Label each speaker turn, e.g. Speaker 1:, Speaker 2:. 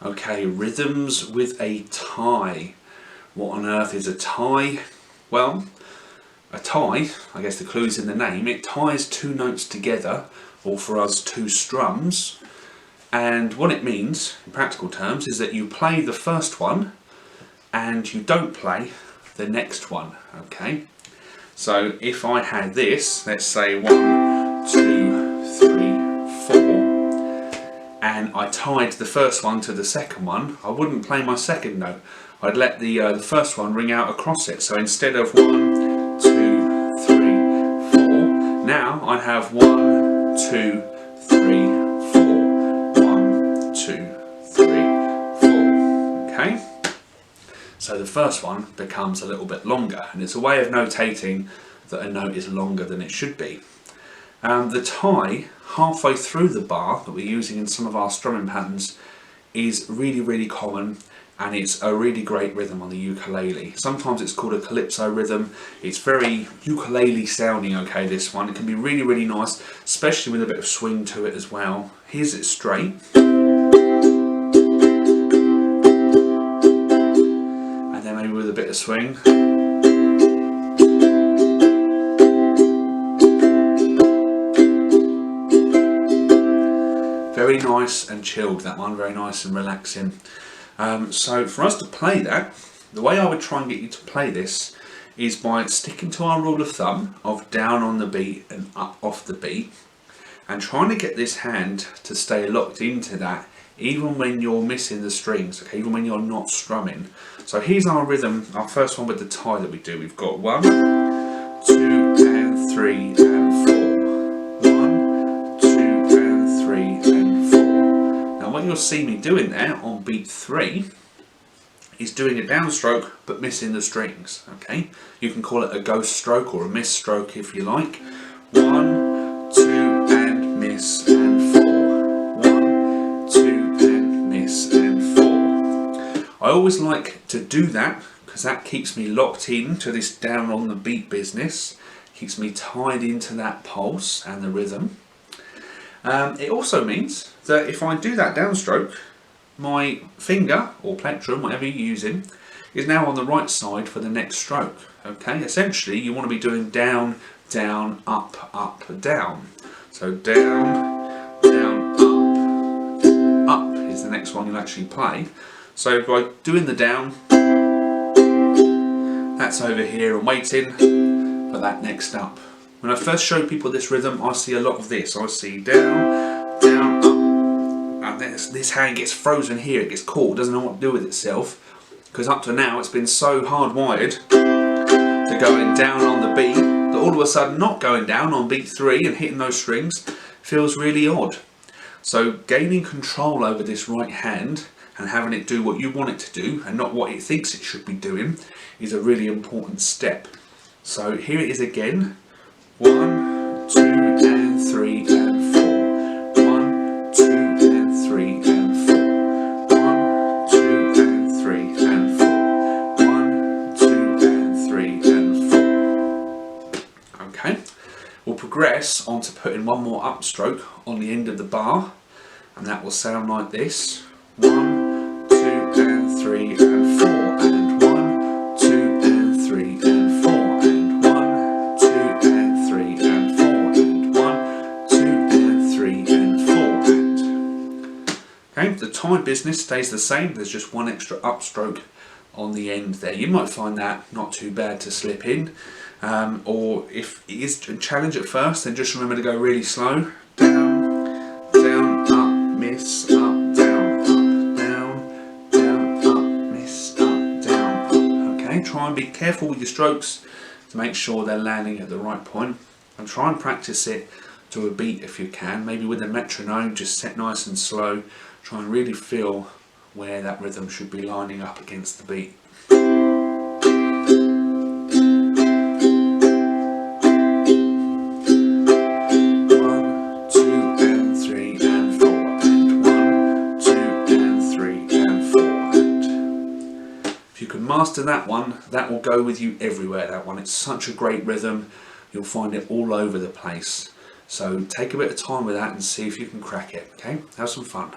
Speaker 1: Okay, rhythms with a tie. What on earth is a tie? Well, a tie, I guess the clue is in the name, it ties two notes together, or for us two strums, and what it means in practical terms is that you play the first one and you don't play the next one, okay? So if I had this, let's say 1, 2, 3, 4, and I tied the first one to the second one, I wouldn't play my second note. I'd let the first one ring out across it. So instead of 1, 2, 3, 4, now I'd have 1, 2, 3, 4, 1, 2, 3, 4. Okay? So the first one becomes a little bit longer, and it's a way of notating that a note is longer than it should be. The tie halfway through the bar that we're using in some of our strumming patterns is really common, and it's a really great rhythm on the ukulele. Sometimes it's called a Calypso rhythm. It's very ukulele sounding, okay, this one. It can be really nice, especially with a bit of swing to it as well. Here's it straight. And then maybe with a bit of swing. Very nice and chilled, that one, very nice and relaxing. So for us to play that, the way I would try and get you to play this is by sticking to our rule of thumb of down on the beat and up off the beat, and trying to get this hand to stay locked into that even when you're missing the strings, okay, even when you're not strumming. So here's our rhythm, our first one with the tie that we do. We've got 1, 2 and 3 and 4. 1, 2 and 3 and 4. Now what you'll see me doing there on beat 3 is doing a downstroke but missing the strings, okay? You can call it a ghost stroke or a miss stroke if you like. 1, 2 and miss and 4. 1, 2 and miss and 4. I always like to do that because that keeps me locked in to this down on the beat business, keeps me tied into that pulse and the rhythm. It also means that if I do that downstroke, my finger or plectrum, whatever you're using, is now on the right side for the next stroke. Okay, essentially you want to be doing down, down, up, up, down. So down, down, up is the next one you'll actually play. So by doing the down, that's over here and waiting for that next up. When I first show people this rhythm, I see a lot of this. I see down, down, up, and this hand gets frozen here, it gets caught, doesn't know what to do with itself, because up to now it's been so hardwired to going down on the beat that all of a sudden not going down on beat 3 and hitting those strings feels really odd. So gaining control over this right hand and having it do what you want it to do and not what it thinks it should be doing is a really important step. So here it is again. 1, 2 and 3 and 4. 1, 2 and 3 and 4. 1, 2 and 3 and 4. 1, 2 and 3 and 4. Okay, we'll progress on to putting one more upstroke on the end of the bar, and that will sound like this. 1, 2 and 3 and 4 and 1, 2 and 3 and 4 and 1, 2 and 3 and 4 and 1, 2 and 3 and 4 and. Okay, the tie business stays the same, there's just one extra upstroke on the end there. You might find that not too bad to slip in, or if it is a challenge at first, then just remember to go really slow. Down, down, up, miss, up, down, up, miss, up, down, up. Okay, try and be careful with your strokes to make sure they're landing at the right point, and try and practice it to a beat if you can, maybe with a metronome, just set nice and slow, try and really feel where that rhythm should be lining up against the beat. 1, 2 and 3 and 4 and 1, 2 and 3 and 4 and. If you can master that one, that will go with you everywhere, that one. It's such a great rhythm, you'll find it all over the place. So take a bit of time with that and see if you can crack it, okay? Have some fun.